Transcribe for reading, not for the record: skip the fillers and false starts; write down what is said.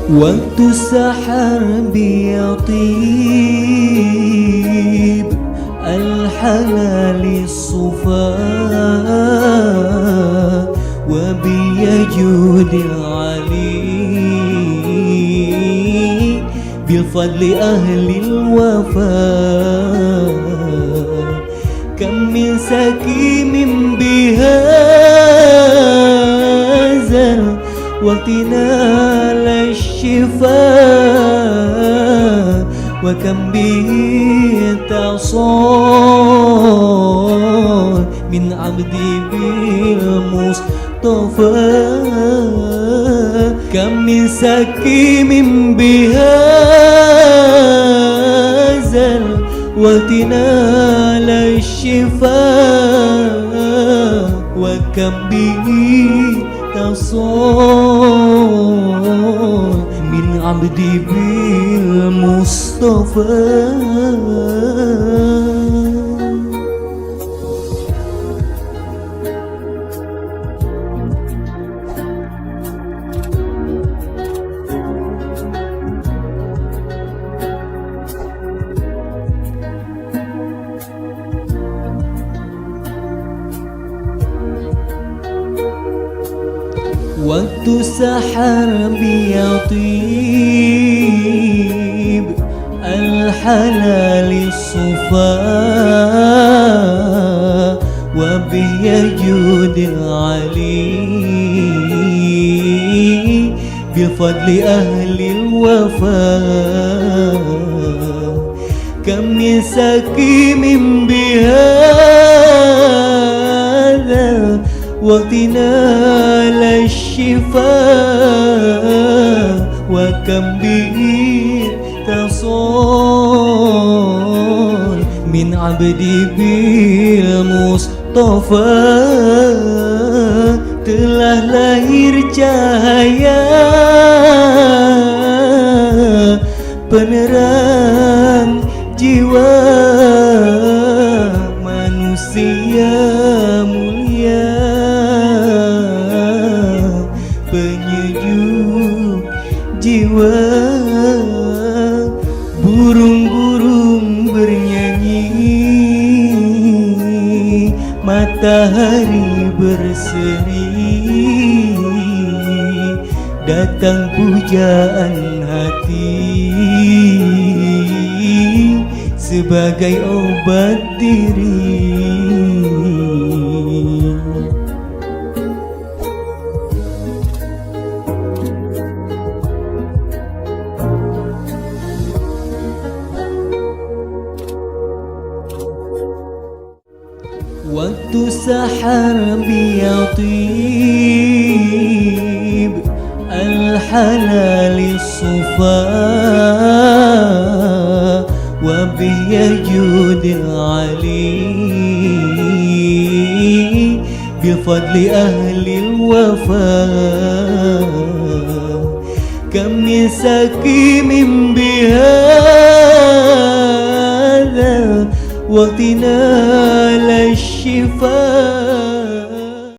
waktu sahar biyatib al-halali sufa wa biyajudil ali bil fadli ahlil wafa kam min sakimin bihazal waqtina la shifa wa kam bi tasal min abdi bil mustafa kam min sakimin bihazal waqtina la shifa wa kam bi tasal min abdi bil mustafa. waktu sahar biyatib al-halali sufa wa biyajudil ali bil fadli ahlil wafa kam min sakimin bihadha waqtina la shifa wa kam bi tasal min abdi bil mustafa telah lahir cahaya penerang jiwa manusia mulia penyejuk jiwa burung-burung bernyanyi matahari berseri datang pujaan hati sebagai obat diri. waktu sahar biyatib al-halali sufa wa biyajudil ali bil fadli ahlil wafa kam min sakimin bihadha waqtina la shifa